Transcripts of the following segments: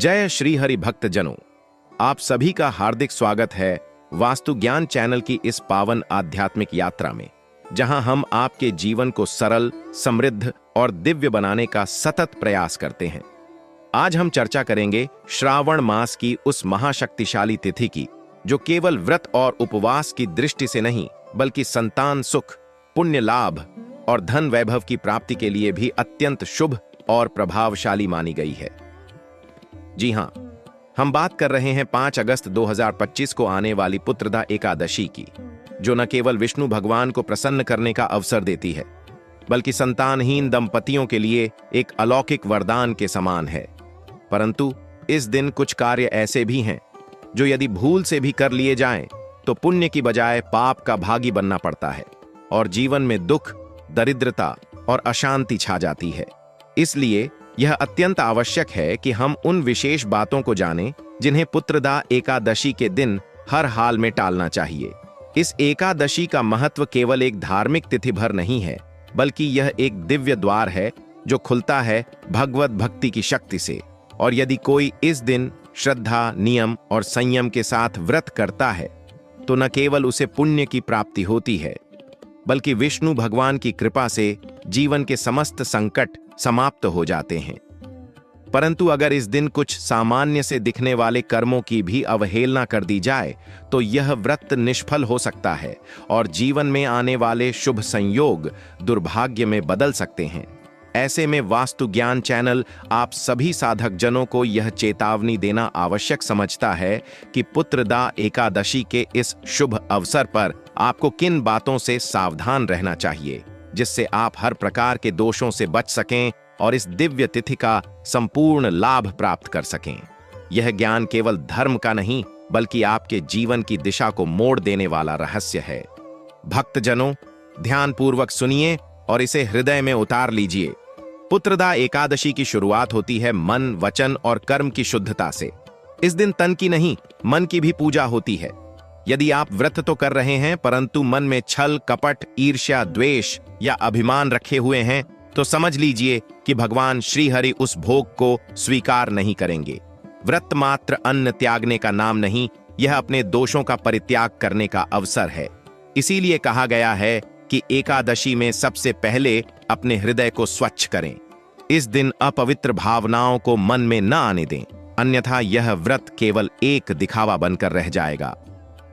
जय श्री हरि भक्तजनों, आप सभी का हार्दिक स्वागत है वास्तु ज्ञान चैनल की इस पावन आध्यात्मिक यात्रा में, जहां हम आपके जीवन को सरल, समृद्ध और दिव्य बनाने का सतत प्रयास करते हैं। आज हम चर्चा करेंगे श्रावण मास की उस महाशक्तिशाली तिथि की, जो केवल व्रत और उपवास की दृष्टि से नहीं, बल्कि संतान सुख, पुण्य लाभ और धन वैभव की प्राप्ति के लिए भी अत्यंत शुभ और प्रभावशाली मानी गई है। जी हां, हम बात कर रहे हैं 5 अगस्त 2025 को आने वाली पुत्रदा एकादशी की, जो न केवल विष्णु भगवान को प्रसन्न करने का अवसर देती है, बल्कि संतानहीन दंपतियों के लिए एक अलौकिक वरदान के समान है। परंतु इस दिन कुछ कार्य ऐसे भी हैं जो यदि भूल से भी कर लिए जाएं, तो पुण्य की बजाय पाप का भागी बनना पड़ता है और जीवन में दुख, दरिद्रता और अशांति छा जाती है। इसलिए यह अत्यंत आवश्यक है कि हम उन विशेष बातों को जानें जिन्हें पुत्रदा एकादशी के दिन हर हाल में टालना चाहिए। इस एकादशी का महत्व केवल एक धार्मिक तिथि भर नहीं है, बल्कि यह एक दिव्य द्वार है जो खुलता है भगवत भक्ति की शक्ति से। और यदि कोई इस दिन श्रद्धा, नियम और संयम के साथ व्रत करता है, तो न केवल उसे पुण्य की प्राप्ति होती है, बल्कि विष्णु भगवान की कृपा से जीवन के समस्त संकट समाप्त हो जाते हैं। परंतु अगर इस दिन कुछ सामान्य से दिखने वाले कर्मों की भी अवहेलना कर दी जाए, तो यह व्रत निष्फल हो सकता है और जीवन में आने वाले शुभ संयोग दुर्भाग्य में बदल सकते हैं। ऐसे में वास्तु ज्ञान चैनल आप सभी साधक जनों को यह चेतावनी देना आवश्यक समझता है कि पुत्रदा एकादशी के इस शुभ अवसर पर आपको किन बातों से सावधान रहना चाहिए, जिससे आप हर प्रकार के दोषों से बच सकें और इस दिव्य तिथि का संपूर्ण लाभ प्राप्त कर सकें। यह ज्ञान केवल धर्म का नहीं, बल्कि आपके जीवन की दिशा को मोड़ देने वाला रहस्य है। भक्तजनों, ध्यानपूर्वक सुनिए और इसे हृदय में उतार लीजिए। पुत्रदा एकादशी की शुरुआत होती है मन, वचन और कर्म की शुद्धता से। इस दिन तन की नहीं, मन की भी पूजा होती है। यदि आप व्रत तो कर रहे हैं, परंतु मन में छल, कपट, ईर्ष्या, द्वेष या अभिमान रखे हुए हैं, तो समझ लीजिए कि भगवान श्रीहरि उस भोग को स्वीकार नहीं करेंगे। व्रत मात्र अन्न त्यागने का नाम नहीं, यह अपने दोषों का परित्याग करने का अवसर है। इसीलिए कहा गया है कि एकादशी में सबसे पहले अपने हृदय को स्वच्छ करें। इस दिन अपवित्र भावनाओं को मन में न आने दें, अन्यथा यह व्रत केवल एक दिखावा बनकर रह जाएगा।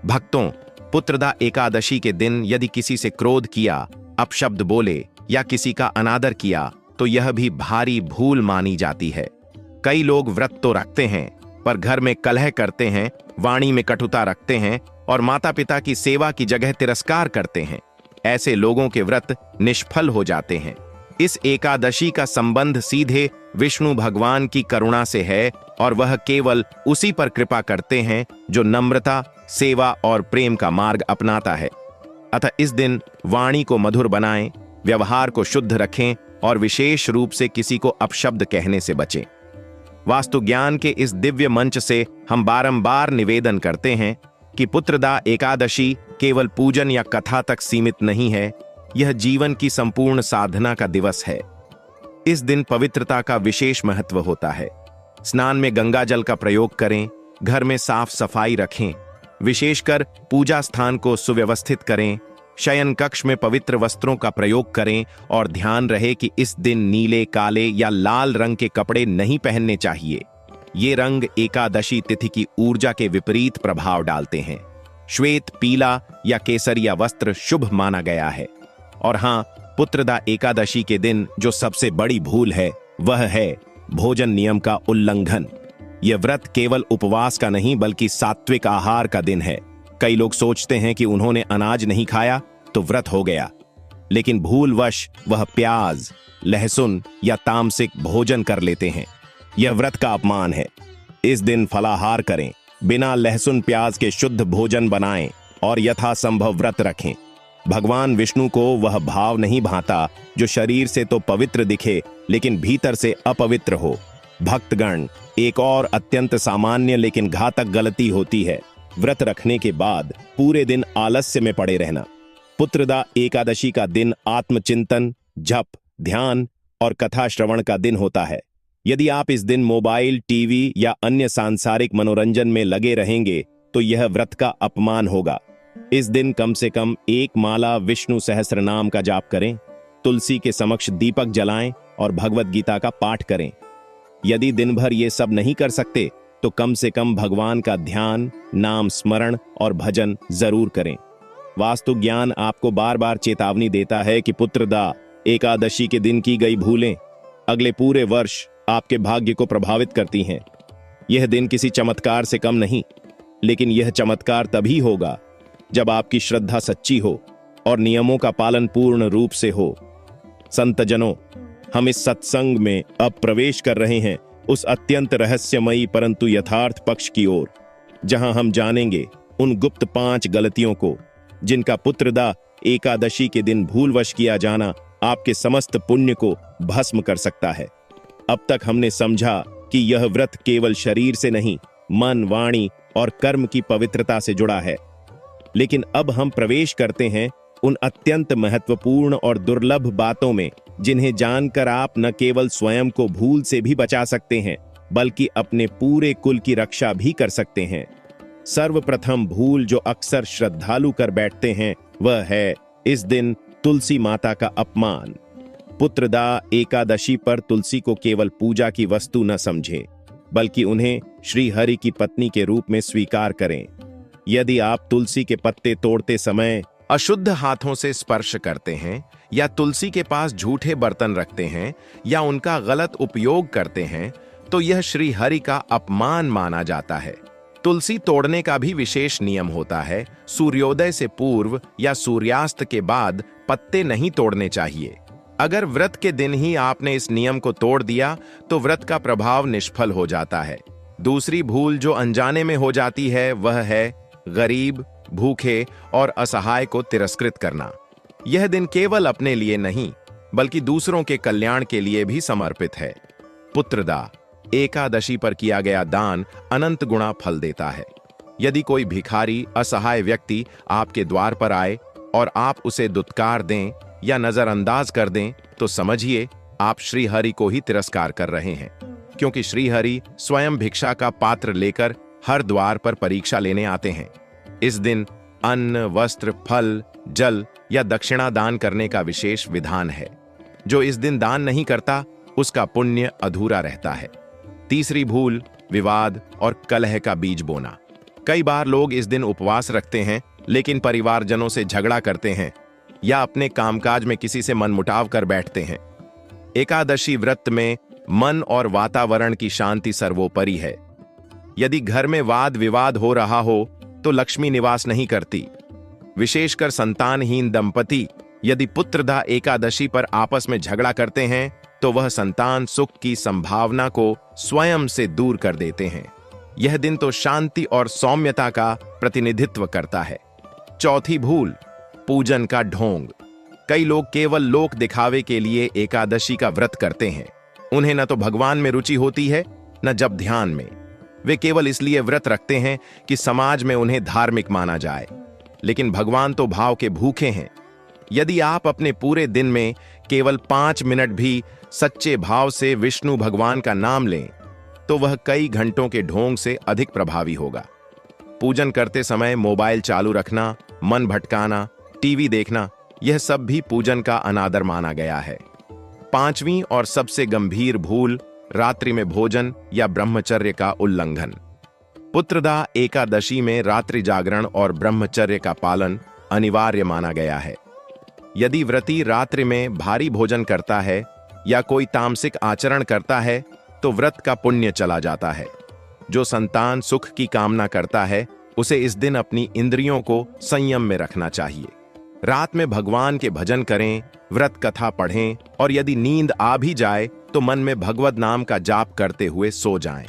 भक्तों, पुत्रदा एकादशी के दिन यदि किसी से क्रोध किया, अपशब्द बोले या किसी का अनादर किया, तो यह भी भारी भूल मानी जाती है। कई लोग व्रत तो रखते हैं, पर घर में कलह करते हैं, वाणी में कटुता रखते हैं और माता पिता की सेवा की जगह तिरस्कार करते हैं। ऐसे लोगों के व्रत निष्फल हो जाते हैं। इस एकादशी का संबंध सीधे विष्णु भगवान की करुणा से है और वह केवल उसी पर कृपा करते हैं जो नम्रता, सेवा और प्रेम का मार्ग अपनाता है। अतः इस दिन वाणी को मधुर बनाएं, व्यवहार को शुद्ध रखें और विशेष रूप से किसी को अपशब्द कहने से बचें। वास्तु ज्ञान के इस दिव्य मंच से हम बारंबार निवेदन करते हैं कि पुत्रदा एकादशी केवल पूजन या कथा तक सीमित नहीं है, यह जीवन की संपूर्ण साधना का दिवस है। इस दिन पवित्रता का विशेष महत्व होता है। स्नान में गंगा जल का प्रयोग करें, घर में साफ सफाई रखें, विशेषकर पूजा स्थान को सुव्यवस्थित करें, शयन कक्ष में पवित्र वस्त्रों का प्रयोग करें और ध्यान रहे कि इस दिन नीले, काले या लाल रंग के कपड़े नहीं पहनने चाहिए। ये रंग एकादशी तिथि की ऊर्जा के विपरीत प्रभाव डालते हैं। श्वेत, पीला या केसरिया वस्त्र शुभ माना गया है। और हां, पुत्रदा एकादशी के दिन जो सबसे बड़ी भूल है, वह है भोजन नियम का उल्लंघन। यह व्रत केवल उपवास का नहीं, बल्कि सात्विक आहार का दिन है। कई लोग सोचते हैं कि उन्होंने अनाज नहीं खाया तो व्रत हो गया, लेकिन भूलवश वह प्याज, लहसुन या तामसिक भोजन कर लेते हैं। यह व्रत का अपमान है। इस दिन फलाहार करें, बिना लहसुन प्याज के शुद्ध भोजन बनाएं और यथासंभव व्रत रखें। भगवान विष्णु को वह भाव नहीं भाता जो शरीर से तो पवित्र दिखे, लेकिन भीतर से अपवित्र हो। भक्तगण, एक और अत्यंत सामान्य लेकिन घातक गलती होती है व्रत रखने के बाद पूरे दिन आलस्य में पड़े रहना। पुत्रदा एकादशी का दिन आत्मचिंतन, जप, ध्यान और कथा श्रवण का दिन होता है। यदि आप इस दिन मोबाइल, टीवी या अन्य सांसारिक मनोरंजन में लगे रहेंगे तो यह व्रत का अपमान होगा। इस दिन कम से कम एक माला विष्णु सहस्त्र नाम का जाप करें, तुलसी के समक्ष दीपक जलाएं और भगवत गीता का पाठ करें। यदि दिन भर ये सब नहीं कर सकते तो कम से कम भगवान का ध्यान, नाम स्मरण और भजन जरूर करें। वास्तु ज्ञान आपको बार बार चेतावनी देता है कि पुत्रदा एकादशी के दिन की गई भूलें अगले पूरे वर्ष आपके भाग्य को प्रभावित करती हैं। यह दिन किसी चमत्कार से कम नहीं, लेकिन यह चमत्कार तभी होगा जब आपकी श्रद्धा सच्ची हो और नियमों का पालन पूर्ण रूप से हो। संतजनों, हम इस सत्संग में अब प्रवेश कर रहे हैं उस अत्यंत रहस्यमयी परंतु यथार्थ पक्ष की ओर, जहां हम जानेंगे उन गुप्त 5 गलतियों को जिनका पुत्रदा एकादशी के दिन भूलवश किया जाना आपके समस्त पुण्य को भस्म कर सकता है। अब तक हमने समझा कि यह व्रत केवल शरीर से नहीं, मन, वाणी और कर्म की पवित्रता से जुड़ा है। लेकिन अब हम प्रवेश करते हैं उन अत्यंत महत्वपूर्ण और दुर्लभ बातों में जिन्हें जानकर आप न केवल स्वयं को भूल से भी बचा सकते हैं, बल्कि अपने पूरे कुल की रक्षा भी कर सकते हैं। सर्वप्रथम भूल जो अक्सर श्रद्धालु कर बैठते हैं वह है इस दिन तुलसी माता का अपमान। पुत्रदा एकादशी पर तुलसी को केवल पूजा की वस्तु न समझें, बल्कि उन्हें श्री हरि की पत्नी के रूप में स्वीकार करें। यदि आप तुलसी के पत्ते तोड़ते समय अशुद्ध हाथों से स्पर्श करते हैं या तुलसी के पास झूठे बर्तन रखते हैं या उनका गलत उपयोग करते हैं तो यह श्री हरि का अपमान माना जाता है। तुलसी तोड़ने का भी विशेष नियम होता है। सूर्योदय से पूर्व या सूर्यास्त के बाद पत्ते नहीं तोड़ने चाहिए। अगर व्रत के दिन ही आपने इस नियम को तोड़ दिया तो व्रत का प्रभाव निष्फल हो जाता है। दूसरी भूल जो अनजाने में हो जाती है वह है गरीब, भूखे और असहाय को तिरस्कृत करना। यह दिन केवल अपने लिए नहीं बल्कि दूसरों के कल्याण के लिए भी समर्पित है। पुत्रदा एकादशी पर किया गया दान अनंत गुणा फल देता है। यदि कोई भिखारी, असहाय व्यक्ति आपके द्वार पर आए और आप उसे दुत्कार दें या नजरअंदाज कर दें तो समझिए आप श्री हरि को ही तिरस्कार कर रहे हैं, क्योंकि श्री हरि स्वयं भिक्षा का पात्र लेकर हर द्वार पर परीक्षा लेने आते हैं। इस दिन अन्न, वस्त्र, फल, जल या दक्षिणा दान करने का विशेष विधान है। जो इस दिन दान नहीं करता उसका पुण्य अधूरा रहता है। तीसरी भूल विवाद और कलह का बीज बोना। कई बार लोग इस दिन उपवास रखते हैं लेकिन परिवारजनों से झगड़ा करते हैं या अपने कामकाज में किसी से मनमुटाव कर बैठते हैं। एकादशी व्रत में मन और वातावरण की शांति सर्वोपरि है। यदि घर में वाद विवाद हो रहा हो तो लक्ष्मी निवास नहीं करती। विशेषकर संतानहीन दंपति यदि पुत्रदा एकादशी पर आपस में झगड़ा करते हैं तो वह संतान सुख की संभावना को स्वयं से दूर कर देते हैं। यह दिन तो शांति और सौम्यता का प्रतिनिधित्व करता है। चौथी भूल पूजन का ढोंग। कई लोग केवल लोक दिखावे के लिए एकादशी का व्रत करते हैं। उन्हें न तो भगवान में रुचि होती है न जब ध्यान में। वे केवल इसलिए व्रत रखते हैं कि समाज में उन्हें धार्मिक माना जाए, लेकिन भगवान तो भाव के भूखे हैं। यदि आप अपने पूरे दिन में केवल 5 मिनट भी सच्चे भाव से विष्णु भगवान का नाम लें तो वह कई घंटों के ढोंग से अधिक प्रभावी होगा। पूजन करते समय मोबाइल चालू रखना, मन भटकाना, टीवी देखना, यह सब भी पूजन का अनादर माना गया है। पांचवी और सबसे गंभीर भूल रात्रि में भोजन या ब्रह्मचर्य का उल्लंघन। पुत्रदा एकादशी में रात्रि जागरण और ब्रह्मचर्य का पालन अनिवार्य माना गया है। यदि व्रती रात्रि में भारी भोजन करता है या कोई तामसिक आचरण करता है तो व्रत का पुण्य चला जाता है। जो संतान सुख की कामना करता है उसे इस दिन अपनी इंद्रियों को संयम में रखना चाहिए। रात में भगवान के भजन करें, व्रत कथा पढ़ें और यदि नींद आ भी जाए तो मन में भगवत नाम का जाप करते हुए सो जाएं।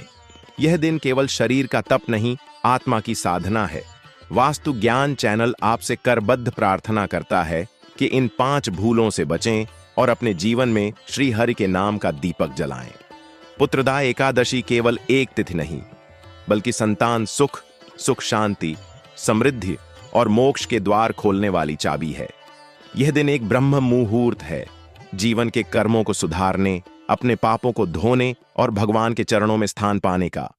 यह दिन केवल शरीर का तप नहीं, आत्मा की साधना है। वास्तु ज्ञान चैनल आपसे करबद्ध प्रार्थना करता है कि इन 5 भूलों से बचें और अपने जीवन में श्री हरि के नाम का दीपक जलाएं। पुत्रदा एकादशी केवल एक तिथि नहीं बल्कि संतान सुख, सुख शांति, समृद्धि और मोक्ष के द्वार खोलने वाली चाबी है। यह दिन एक ब्रह्म मुहूर्त है। जीवन के कर्मों को सुधारने, अपने पापों को धोने और भगवान के चरणों में स्थान पाने का।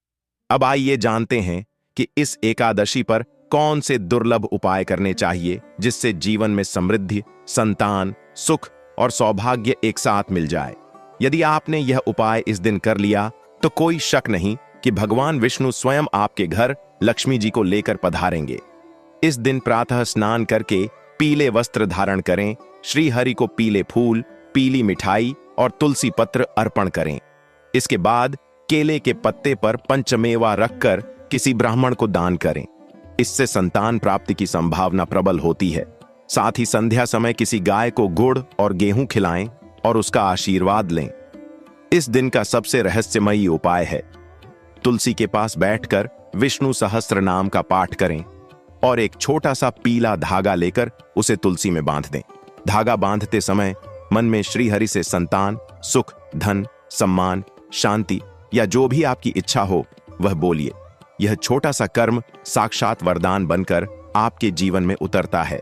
अब आइए जानते हैं कि इस एकादशी पर कौन से दुर्लभ उपाय करने चाहिए जिससे जीवन में समृद्धि, संतान, सुख और सौभाग्य एक साथ मिल जाए। यदि आपने यह उपाय इस दिन कर लिया तो कोई शक नहीं कि भगवान विष्णु स्वयं आपके घर लक्ष्मी जी को लेकर पधारेंगे। इस दिन प्रातः स्नान करके पीले वस्त्र धारण करें, श्री हरि को पीले फूल, पीली मिठाई और तुलसी पत्र अर्पण करें। इसके बाद केले के पत्ते पर पंचमेवा रखकर किसी ब्राह्मण को दान करें। इससे संतान प्राप्ति की संभावना प्रबल होती है। साथ ही संध्या समय किसी गाय को गुड़ और गेहूं खिलाएं और उसका आशीर्वाद लें। इस दिन का सबसे रहस्यमयी उपाय है, तुलसी के पास बैठकर विष्णु सहस्त्र नाम का पाठ करें और एक छोटा सा पीला धागा लेकर उसे तुलसी में बांध दें। धागा बांधते समय मन में श्री हरि से संतान, सुख, धन, सम्मान, शांति या जो भी आपकी इच्छा हो वह बोलिए। यह छोटा सा कर्म साक्षात वरदान बनकर आपके जीवन में उतरता है।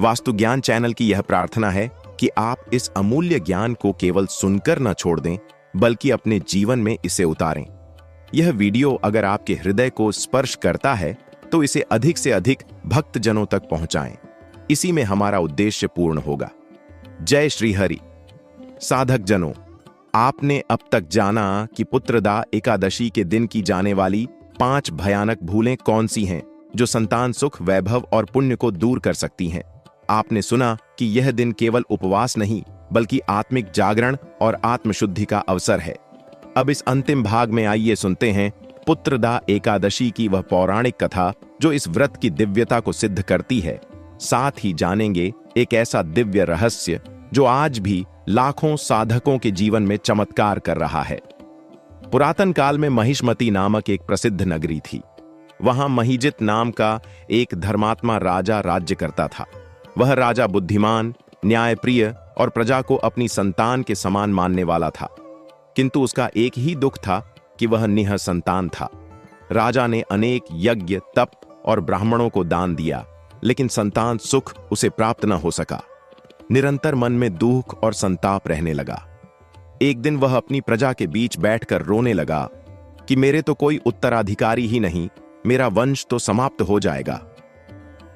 वास्तु ज्ञान चैनल की यह प्रार्थना है कि आप इस अमूल्य ज्ञान को केवल सुनकर न छोड़ दें, बल्कि अपने जीवन में इसे उतारें। यह वीडियो अगर आपके हृदय को स्पर्श करता है तो इसे अधिक से अधिक भक्तजनों तक पहुंचाएं। इसी में हमारा उद्देश्य पूर्ण होगा। जय श्री हरि। साधक जनों, आपने अब तक जाना कि पुत्रदा एकादशी के दिन की जाने वाली 5 भयानक भूलें कौन सी हैं जो संतान सुख, वैभव और पुण्य को दूर कर सकती हैं। आपने सुना कि यह दिन केवल उपवास नहीं बल्कि आत्मिक जागरण और आत्मशुद्धि का अवसर है। अब इस अंतिम भाग में आइए सुनते हैं पुत्रदा एकादशी की वह पौराणिक कथा जो इस व्रत की दिव्यता को सिद्ध करती है। साथ ही जानेंगे एक ऐसा दिव्य रहस्य जो आज भी लाखों साधकों के जीवन में चमत्कार कर रहा है। पुरातन काल में महिष्मती नामक एक प्रसिद्ध नगरी थी। वहां महिजित नाम का एक धर्मात्मा राजा राज्य करता था। वह राजा बुद्धिमान, न्यायप्रिय और प्रजा को अपनी संतान के समान मानने वाला था, किंतु उसका एक ही दुख था कि वह निः संतान था। राजा ने अनेक यज्ञ, तप और ब्राह्मणों को दान दिया, लेकिन संतान सुख उसे प्राप्त न हो सका। निरंतर मन में दुख और संताप रहने लगा। एक दिन वह अपनी प्रजा के बीच बैठकर रोने लगा कि मेरे तो कोई उत्तराधिकारी ही नहीं, मेरा वंश तो समाप्त हो जाएगा।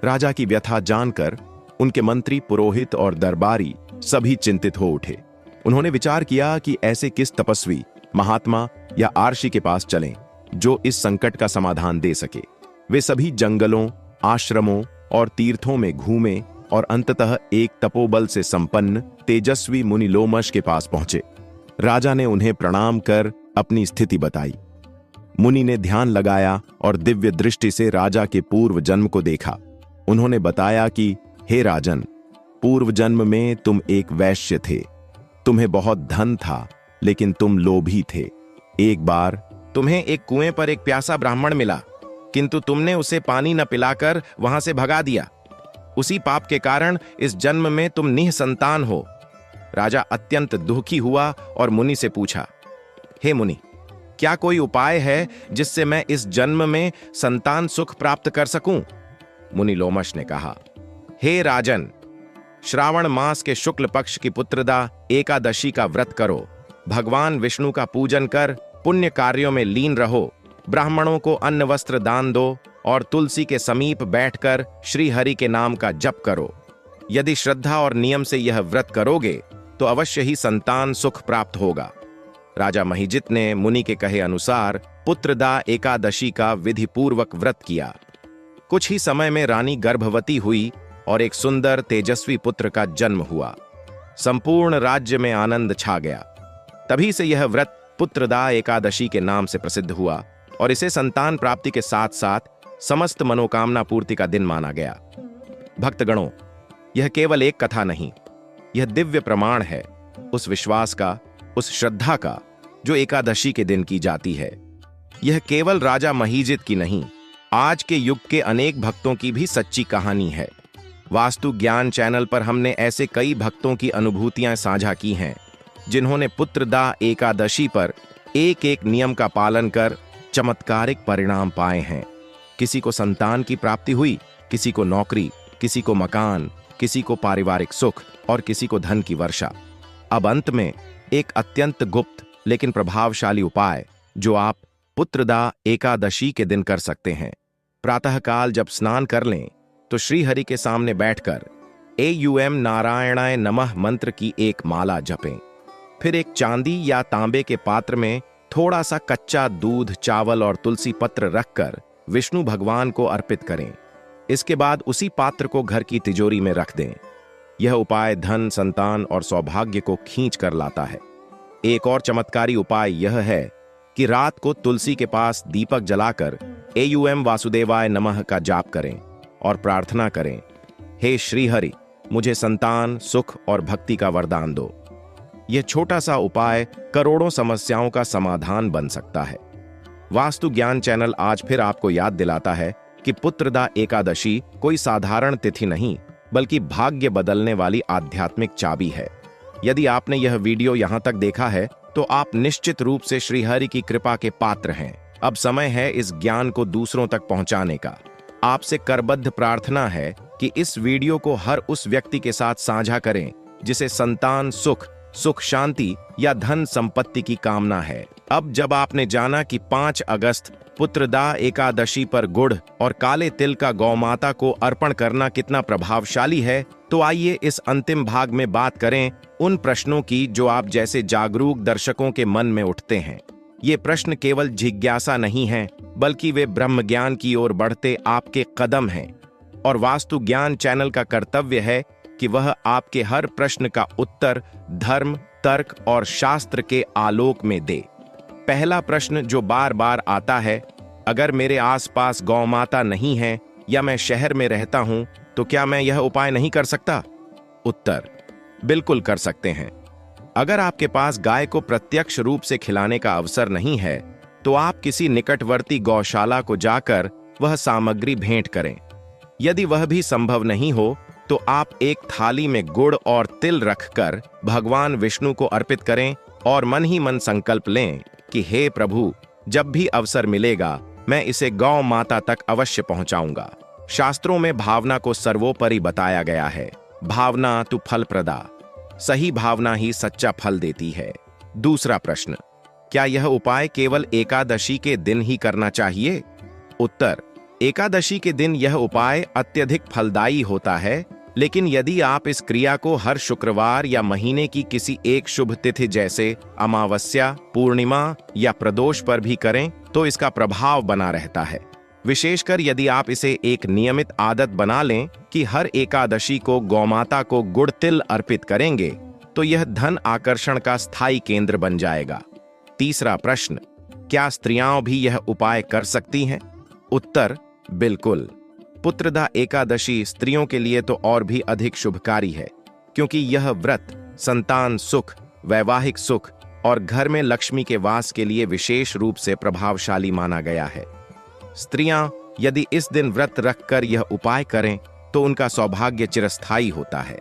राजा की व्यथा जानकर उनके मंत्री, पुरोहित और दरबारी सभी चिंतित हो उठे। उन्होंने विचार किया कि ऐसे किस तपस्वी, महात्मा या आर्षि के पास चलें जो इस संकट का समाधान दे सके। वे सभी जंगलों, आश्रमों और तीर्थों में घूमे और अंततः एक तपोबल से संपन्न तेजस्वी मुनि लोमश के पास पहुंचे। राजा ने उन्हें प्रणाम कर अपनी स्थिति बताई। मुनि ने ध्यान लगाया और दिव्य दृष्टि से राजा के पूर्व जन्म को देखा। उन्होंने बताया कि हे राजन, पूर्व जन्म में तुम एक वैश्य थे। तुम्हें बहुत धन था, लेकिन तुम लोभी थे। एक बार तुम्हें एक कुएं पर एक प्यासा ब्राह्मण मिला, किंतु तुमने उसे पानी न पिलाकर वहां से भगा दिया। उसी पाप के कारण इस जन्म में तुम निःसंतान हो। राजा अत्यंत दुखी हुआ और मुनि से पूछा, हे मुनि, क्या कोई उपाय है जिससे मैं इस जन्म में संतान सुख प्राप्त कर सकूं? मुनि लोमश ने कहा, हे राजन, श्रावण मास के शुक्ल पक्ष की पुत्रदा एकादशी का व्रत करो। भगवान विष्णु का पूजन कर पुण्य कार्यों में लीन रहो। ब्राह्मणों को अन्न वस्त्र दान दो और तुलसी के समीप बैठकर श्री हरि के नाम का जप करो। यदि श्रद्धा और नियम से यह व्रत करोगे तो अवश्य ही संतान सुख प्राप्त होगा। राजा महिजित ने मुनि के कहे अनुसार पुत्रदा एकादशी का विधि पूर्वक व्रत किया। कुछ ही समय में रानी गर्भवती हुई और एक सुंदर तेजस्वी पुत्र का जन्म हुआ। संपूर्ण राज्य में आनंद छा गया। तभी से यह व्रत पुत्रदा एकादशी के नाम से प्रसिद्ध हुआ और इसे संतान प्राप्ति के साथ साथ समस्त मनोकामना पूर्ति का दिन माना गया। भक्तगणों, यह केवल एक कथा नहीं, यह दिव्य प्रमाण है उस विश्वास का, उस श्रद्धा का जो एकादशी के दिन की जाती है। यह केवल राजा महिजित की नहीं, आज के युग के अनेक भक्तों की भी सच्ची कहानी है। वास्तु ज्ञान चैनल पर हमने ऐसे कई भक्तों की अनुभूतियां साझा की हैं जिन्होंने पुत्रदा एकादशी पर एक एक नियम का पालन कर चमत्कारिक परिणाम पाए हैं। किसी को संतान की प्राप्ति हुई, किसी को नौकरी, किसी को मकान, किसी को पारिवारिक सुख और किसी को धन की वर्षा। अब अंत में एक अत्यंत गुप्त लेकिन प्रभावशाली उपाय जो आप पुत्रदा एकादशी के दिन कर सकते हैं। प्रातःकाल जब स्नान कर लें तो श्रीहरि के सामने बैठकर एयूएम नारायणाय नमः मंत्र की एक माला जपें। फिर एक चांदी या तांबे के पात्र में थोड़ा सा कच्चा दूध, चावल और तुलसी पत्र रखकर विष्णु भगवान को अर्पित करें। इसके बाद उसी पात्र को घर की तिजोरी में रख दें। यह उपाय धन, संतान और सौभाग्य को खींच कर लाता है। एक और चमत्कारी उपाय यह है कि रात को तुलसी के पास दीपक जलाकर एयूएम वासुदेवाय नमः का जाप करें और प्रार्थना करें, हे श्रीहरि, मुझे संतान, सुख और भक्ति का वरदान दो। यह छोटा सा उपाय करोड़ों समस्याओं का समाधान बन सकता है। वास्तु ज्ञान चैनल आज फिर आपको याद दिलाता है कि पुत्रदा एकादशी कोई साधारण तिथि नहीं, बल्कि भाग्य बदलने वाली आध्यात्मिक चाबी है। यदि आपने यह वीडियो यहां तक देखा है तो आप निश्चित रूप से श्रीहरि की कृपा के पात्र हैं। अब समय है इस ज्ञान को दूसरों तक पहुंचाने का। आपसे करबद्ध प्रार्थना है कि इस वीडियो को हर उस व्यक्ति के साथ साझा करें जिसे संतान, सुख शांति या धन संपत्ति की कामना है। अब जब आपने जाना कि 5 अगस्त पुत्रदा एकादशी पर गुड़ और काले तिल का गौमाता को अर्पण करना कितना प्रभावशाली है, तो आइए इस अंतिम भाग में बात करें उन प्रश्नों की जो आप जैसे जागरूक दर्शकों के मन में उठते हैं। ये प्रश्न केवल जिज्ञासा नहीं है, बल्कि वे ब्रह्म ज्ञान की ओर बढ़ते आपके कदम हैं। और वास्तु ज्ञान चैनल का कर्तव्य है कि वह आपके हर प्रश्न का उत्तर धर्म, तर्क और शास्त्र के आलोक में दे। पहला प्रश्न जो बार बार आता है, अगर मेरे आसपास गौमाता नहीं है या मैं शहर में रहता हूं तो क्या मैं यह उपाय नहीं कर सकता? उत्तर, बिल्कुल कर सकते हैं। अगर आपके पास गाय को प्रत्यक्ष रूप से खिलाने का अवसर नहीं है तो आप किसी निकटवर्ती गौशाला को जाकर वह सामग्री भेंट करें। यदि वह भी संभव नहीं हो तो आप एक थाली में गुड़ और तिल रखकर भगवान विष्णु को अर्पित करें और मन ही मन संकल्प लें कि हे प्रभु, जब भी अवसर मिलेगा मैं इसे गौ माता तक अवश्य पहुंचाऊंगा। शास्त्रों में भावना को सर्वोपरि बताया गया है। भावना तु फलप्रदा। सही भावना ही सच्चा फल देती है। दूसरा प्रश्न, क्या यह उपाय केवल एकादशी के दिन ही करना चाहिए? उत्तर, एकादशी के दिन यह उपाय अत्यधिक फलदायी होता है, लेकिन यदि आप इस क्रिया को हर शुक्रवार या महीने की किसी एक शुभ तिथि जैसे अमावस्या, पूर्णिमा या प्रदोष पर भी करें तो इसका प्रभाव बना रहता है। विशेषकर यदि आप इसे एक नियमित आदत बना लें कि हर एकादशी को गौमाता को गुड़ तिल अर्पित करेंगे तो यह धन आकर्षण का स्थायी केंद्र बन जाएगा। तीसरा प्रश्न, क्या स्त्रियां भी यह उपाय कर सकती हैं? उत्तर, बिल्कुल। पुत्रदा एकादशी स्त्रियों के लिए तो और भी अधिक शुभकारी है, क्योंकि यह व्रत संतान सुख, वैवाहिक सुख और घर में लक्ष्मी के वास के लिए विशेष रूप से प्रभावशाली माना गया है। स्त्रियां यदि इस दिन व्रत रखकर यह उपाय करें तो उनका सौभाग्य चिरस्थायी होता है।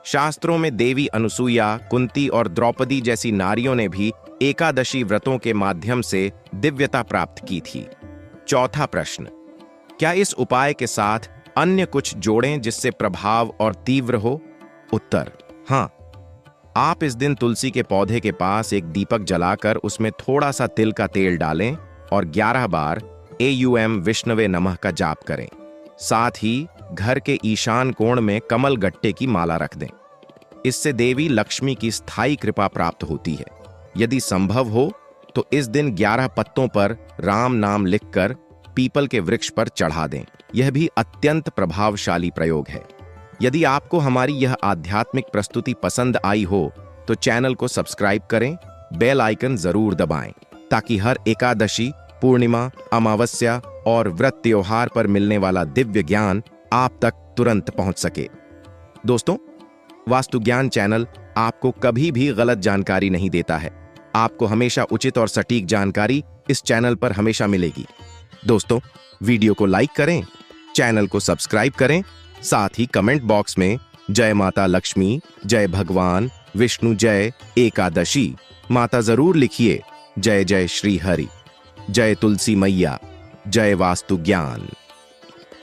शास्त्रों में देवी अनुसुईया, कुंती और द्रौपदी जैसी नारियों ने भी एकादशी व्रतों के माध्यम से दिव्यता प्राप्त की थी। चौथा प्रश्न, क्या इस उपाय के साथ अन्य कुछ जोड़ें जिससे प्रभाव और तीव्र हो? उत्तर, हां। आप इस दिन तुलसी के पौधे के पास एक दीपक जलाकर उसमें थोड़ा सा तिल का तेल डालें और 11 बार एयूएम विष्णवे नमः का जाप करें। साथ ही घर के ईशान कोण में कमल गट्टे की माला रख दें। इससे देवी लक्ष्मी की स्थायी कृपा प्राप्त होती है। यदि संभव हो तो इस दिन 11 पत्तों पर राम नाम लिखकर पीपल के वृक्ष पर चढ़ा दें। यह भी अत्यंत प्रभावशाली प्रयोग है। यदि आपको हमारी यह आध्यात्मिक प्रस्तुति पसंद आई हो तो चैनल को सब्सक्राइब करें, बेल आइकन जरूर दबाएं ताकि हर एकादशी, पूर्णिमा, अमावस्या और व्रत त्योहार पर मिलने वाला दिव्य ज्ञान आप तक तुरंत पहुंच सके। दोस्तों, वास्तु ज्ञान चैनल आपको कभी भी गलत जानकारी नहीं देता है। आपको हमेशा उचित और सटीक जानकारी इस चैनल पर हमेशा मिलेगी। दोस्तों, वीडियो को लाइक करें, चैनल को सब्सक्राइब करें, साथ ही कमेंट बॉक्स में जय माता लक्ष्मी, जय भगवान विष्णु, जय एकादशी माता जरूर लिखिए। जय जय श्री हरि, जय तुलसी मैया, जय वास्तु ज्ञान।